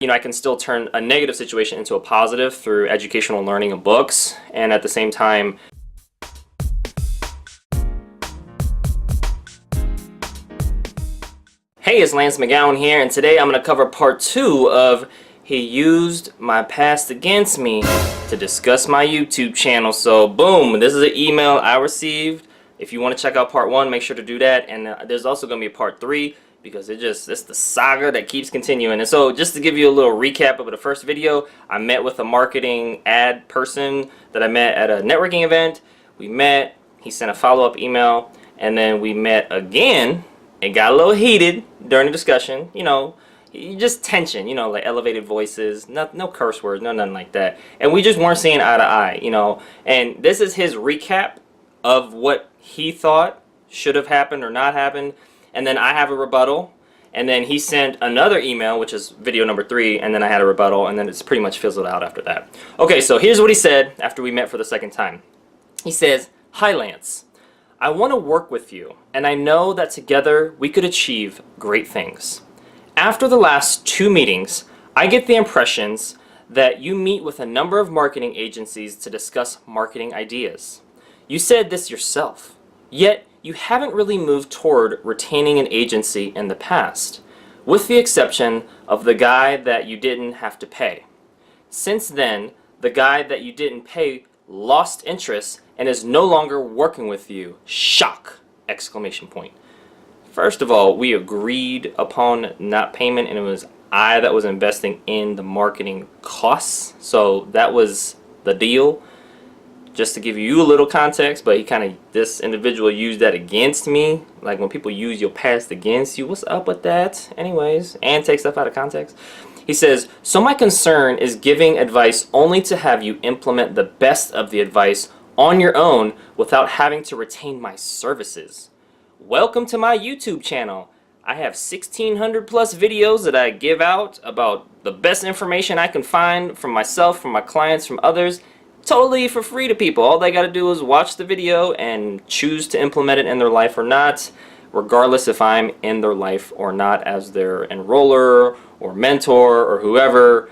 you know, I can still turn a negative situation into a positive through educational learning and books, and at the same time, hey, it's Lance McGowan here, and today I'm going to cover part 2 of he used my past against me to discuss my YouTube channel. So boom, this is an email I received. If you want to check out part 1, make sure to do that, and there's also going to be a part 3 because it's the saga that keeps continuing. And so just to give you a little recap of the first video, I met with a marketing ad person that I met at a networking event. We met, he sent a follow-up email, and then we met again. It got a little heated during the discussion, you know, just tension, you know, like elevated voices, no curse words, nothing like that. And we just weren't seeing eye to eye, you know. And this is his recap of what he thought should have happened or not happened. And then I have a rebuttal. And then he sent another email, which is video number 3, and then I had a rebuttal, and then it's pretty much fizzled out after that. Okay, so here's what he said after we met for the second time. He says, "Hi Lance. I want to work with you, and I know that together we could achieve great things. After the last 2 meetings, I get the impressions that you meet with a number of marketing agencies to discuss marketing ideas. You said this yourself, yet you haven't really moved toward retaining an agency in the past, with the exception of the guy that you didn't have to pay. Since then, the guy that you didn't pay lost interest and is no longer working with you. Shock! Exclamation point. First of all, we agreed upon not payment, and it was I that was investing in the marketing costs. So that was the deal. Just to give you a little context, but this individual used that against me. Like when people use your past against you, what's up with that? Anyways, and take stuff out of context. He says, so my concern is giving advice only to have you implement the best of the advice on your own without having to retain my services. Welcome to my YouTube channel. I have 1,600 plus videos that I give out about the best information I can find from myself, from my clients, from others, totally for free to people. All they got to do is watch the video and choose to implement it in their life or not, regardless if I'm in their life or not as their enroller or mentor or whoever.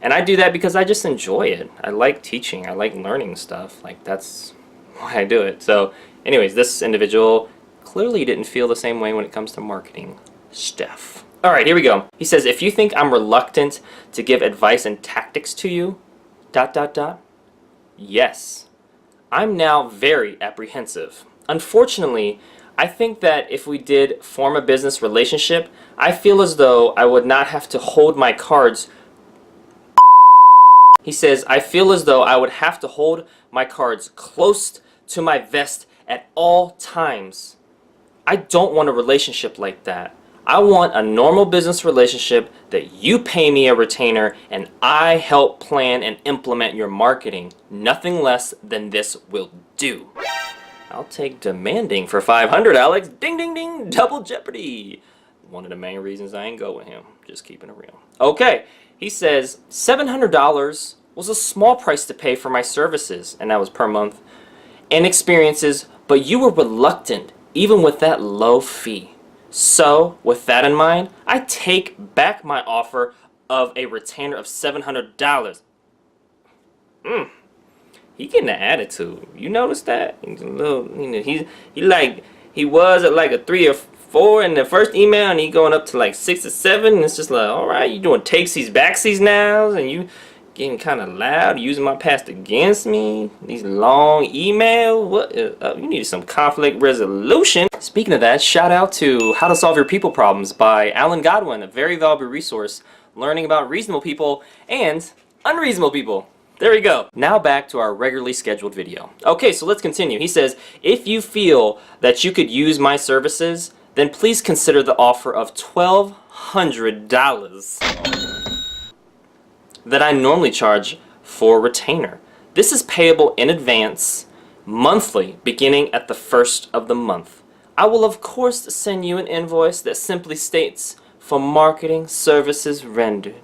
And I do that because I just enjoy it. I like teaching. I like learning stuff. Like, that's why I do it. So anyways, this individual clearly didn't feel the same way when it comes to marketing stuff. Alright, here we go. He says, if you think I'm reluctant to give advice and tactics to you, ... Yes. I'm now very apprehensive. Unfortunately, I think that if we did form a business relationship, I feel as though I would not have to hold my cards. He says, I feel as though I would have to hold my cards close to my vest at all times. I don't want a relationship like that. I want a normal business relationship that you pay me a retainer and I help plan and implement your marketing. Nothing less than this will do. I'll take demanding for 500, Alex. Ding, ding, ding. Double jeopardy. One of the main reasons I ain't go with him. Just keeping it real. Okay. He says, $700 was a small price to pay for my services, and that was per month, and experiences, but you were reluctant even with that low fee. So, with that in mind, I take back my offer of a retainer of $700. He getting an attitude. You notice that? He's a little, you know, he was at like a 3 or 4 in the first email, and he going up to like 6 or 7. And it's just like, all right, you doing takesies, backsies now, and you getting kind of loud, using my past against me. These long emails. What? You need some conflict resolution. Speaking of that, shout out to How to Solve Your People Problems by Alan Godwin, a very valuable resource learning about reasonable people and unreasonable people. There we go. Now back to our regularly scheduled video. Okay, so let's continue. He says, if you feel that you could use my services, then please consider the offer of $1,200 that I normally charge for retainer. This is payable in advance, monthly, beginning at the 1st of the month. I will of course send you an invoice that simply states, for marketing services rendered.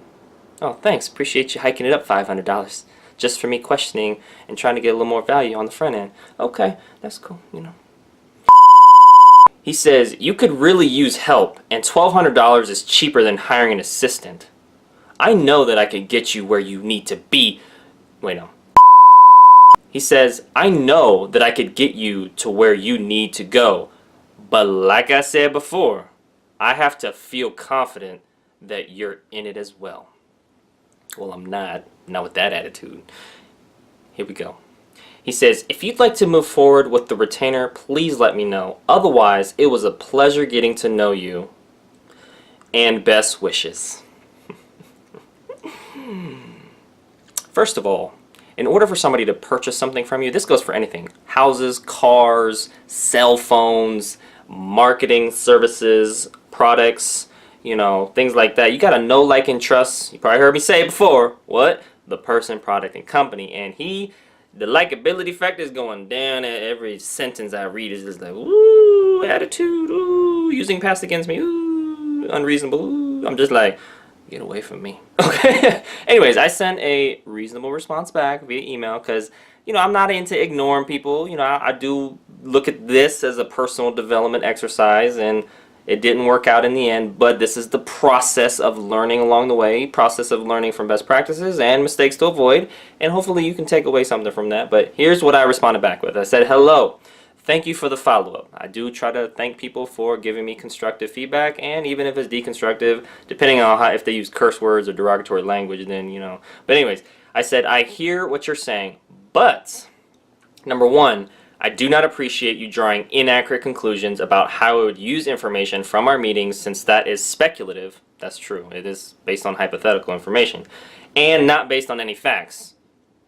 Oh, thanks. Appreciate you hiking it up $500 just for me questioning and trying to get a little more value on the front end. Okay, that's cool, you know. He says, you could really use help, and $1,200 is cheaper than hiring an assistant. I know that I could get you where you need to be. Wait, no. He says, I know that I could get you to where you need to go. But like I said before, I have to feel confident that you're in it as well. Well, I'm not with that attitude. Here we go. He says, if you'd like to move forward with the retainer, please let me know. Otherwise, it was a pleasure getting to know you. And best wishes. First of all, in order for somebody to purchase something from you, this goes for anything. Houses, cars, cell phones, marketing services, products, you know, things like that. You gotta know, like, and trust. You probably heard me say it before. What? The person, product, and company. And the likability factor is going down at every sentence I read. Is just like, ooh, attitude, ooh, using past against me, ooh, unreasonable, ooh. I'm just like, get away from me. Okay. Anyways, I sent a reasonable response back via email because, you know, I'm not into ignoring people. You know, I do look at this as a personal development exercise, and it didn't work out in the end, but this is the process of learning along the way, process of learning from best practices and mistakes to avoid, and hopefully you can take away something from that. But here's what I responded back with. I said, hello, thank you for the follow-up. I do try to thank people for giving me constructive feedback, and even if it's deconstructive, depending on if they use curse words or derogatory language, then, you know. But anyways, I said, I hear what you're saying, but, number one, I do not appreciate you drawing inaccurate conclusions about how I would use information from our meetings, since that is speculative. That's true. It is based on hypothetical information and not based on any facts.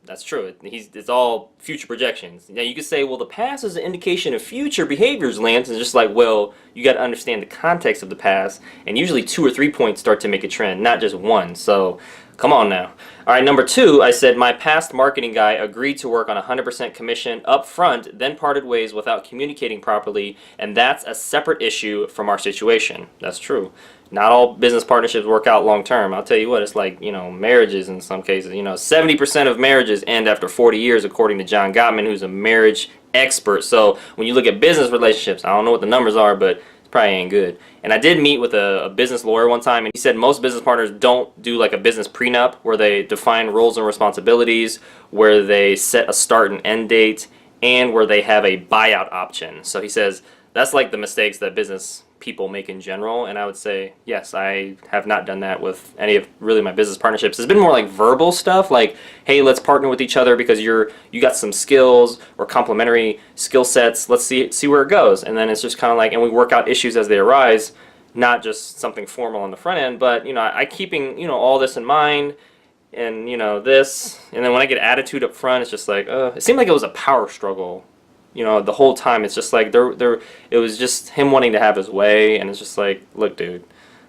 That's true. It's all future projections. Now you could say, well, the past is an indication of future behaviors, Lance. And just like, well, you got to understand the context of the past, and usually 2 or 3 points start to make a trend, not just one. So come on now. All right, number 2, I said my past marketing guy agreed to work on 100% commission up front, then parted ways without communicating properly, and that's a separate issue from our situation. That's true. Not all business partnerships work out long term. I'll tell you what, it's like, you know, marriages in some cases. You know, 70% of marriages end after 40 years, according to John Gottman, who's a marriage expert. So when you look at business relationships, I don't know what the numbers are, but probably ain't good. And I did meet with a business lawyer one time, and he said most business partners don't do like a business prenup where they define roles and responsibilities, where they set a start and end date, and where they have a buyout option. So he says that's like the mistakes that business people make in general, and I would say yes, I have not done that with any of really my business partnerships. It's been more like verbal stuff, like, hey, let's partner with each other because you got some skills or complementary skill sets. Let's see where it goes. And then it's just kind of like, and we work out issues as they arise, not just something formal on the front end, but, you know, I keeping, you know, all this in mind, and, you know, this, and then when I get attitude up front, it's just like, it seemed like it was a power struggle. You know, the whole time it's just like it was just him wanting to have his way, and it's just like, look, dude,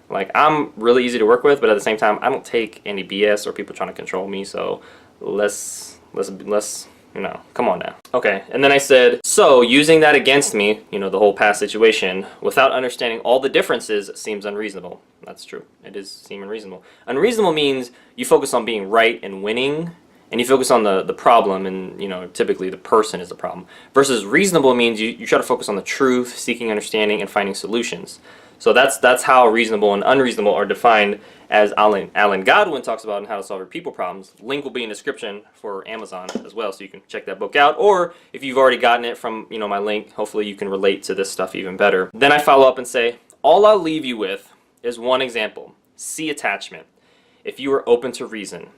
like, I'm really easy to work with, but at the same time, I don't take any BS or people trying to control me. So let's you know, come on now. Okay, and then I said, so using that against me, you know, the whole past situation, without understanding all the differences seems unreasonable. That's true. It does seem unreasonable. Unreasonable means you focus on being right and winning, and you focus on the problem, and, you know, typically the person is the problem. Versus reasonable means you try to focus on the truth, seeking understanding, and finding solutions. So that's how reasonable and unreasonable are defined, as Alan Godwin talks about in How to Solve Your People Problems. Link will be in the description for Amazon as well, so you can check that book out. Or if you've already gotten it from, you know, my link, hopefully you can relate to this stuff even better. Then I follow up and say, all I'll leave you with is one example. See attachment. If you are open to reason,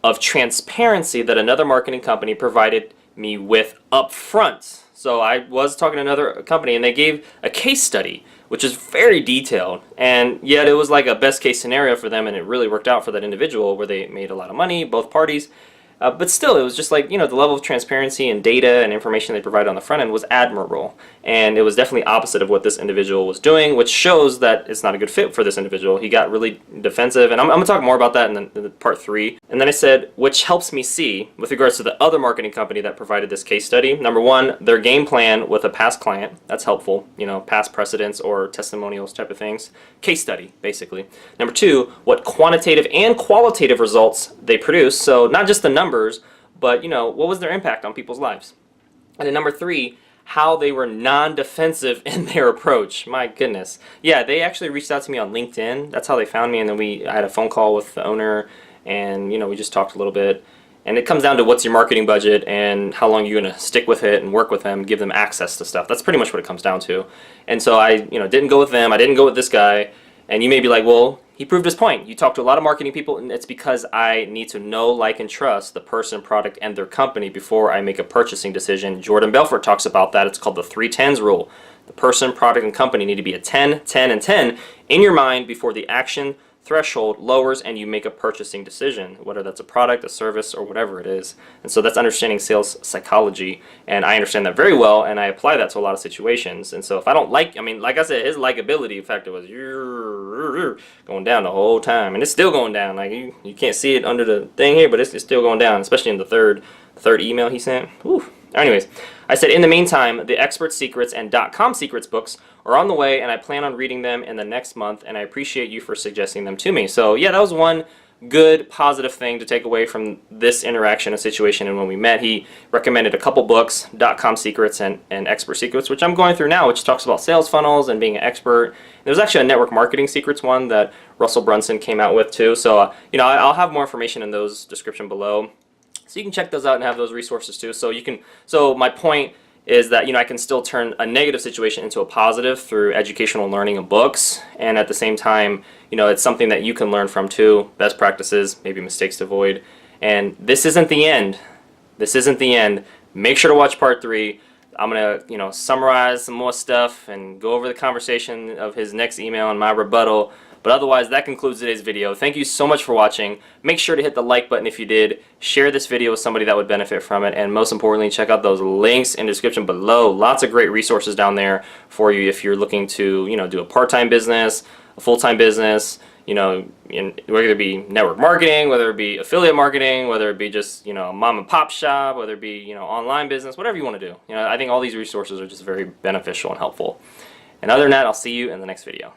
of transparency that another marketing company provided me with up front. So I was talking to another company, and they gave a case study, which is very detailed, and yet it was like a best case scenario for them, and it really worked out for that individual where they made a lot of money, both parties. But still, it was just like, you know, the level of transparency and data and information they provided on the front end was admirable. And it was definitely opposite of what this individual was doing, which shows that it's not a good fit for this individual. He got really defensive, and I'm going to talk more about that in the part 3. And then I said, which helps me see, with regards to the other marketing company that provided this case study, number 1, their game plan with a past client. That's helpful, you know, past precedents or testimonials type of things. Case study, basically. Number 2, what quantitative and qualitative results they produce. So not just the numbers, but, you know, what was their impact on people's lives? And then number 3, how they were non-defensive in their approach. My goodness. Yeah, they actually reached out to me on LinkedIn. That's how they found me, and then I had a phone call with the owner, and we just talked a little bit. And it comes down to what's your marketing budget and how long you're going to stick with it and work with them, give them access to stuff. That's pretty much what it comes down to. And so I, didn't go with them. I didn't go with this guy. And you may be like, well, he proved his point. You talk to a lot of marketing people, and it's because I need to know, like, and trust the person, product, and their company before I make a purchasing decision. Jordan Belfort talks about that. It's called the 3 10s rule. The person, product, and company need to be a 10, 10, and 10 in your mind before the action threshold lowers and you make a purchasing decision, whether that's a product, a service, or whatever it is. And so that's understanding sales psychology, and I understand that very well, and I apply that to a lot of situations. And so if I don't like I said, his likability factor was going down the whole time, and it's still going down. Like, you can't see it under the thing here, but it's still going down, especially in the third email he sent. Whew. Anyways, I said, in the meantime, the Expert Secrets and .com Secrets books are on the way, and I plan on reading them in the next month, and I appreciate you for suggesting them to me. So yeah, that was one good positive thing to take away from this interaction and situation. And when we met, he recommended a couple books, .com Secrets and Expert Secrets, which I'm going through now, which talks about sales funnels and being an expert. There's actually a Network Marketing Secrets one that Russell Brunson came out with too. So I'll have more information in those description below. So you can check those out and have those resources too. So my point is that I can still turn a negative situation into a positive through educational learning and books, and at the same time, it's something that you can learn from too, best practices, maybe mistakes to avoid. And this isn't the end. This isn't the end. Make sure to watch part 3. I'm gonna summarize some more stuff and go over the conversation of his next email and my rebuttal. But otherwise, that concludes today's video. Thank you so much for watching. Make sure to hit the like button if you did. Share this video with somebody that would benefit from it. And most importantly, check out those links in the description below. Lots of great resources down there for you if you're looking to do a part-time business, a full-time business, whether it be network marketing, whether it be affiliate marketing, whether it be just a mom and pop shop, whether it be online business, whatever you want to do. I think all these resources are just very beneficial and helpful. And other than that, I'll see you in the next video.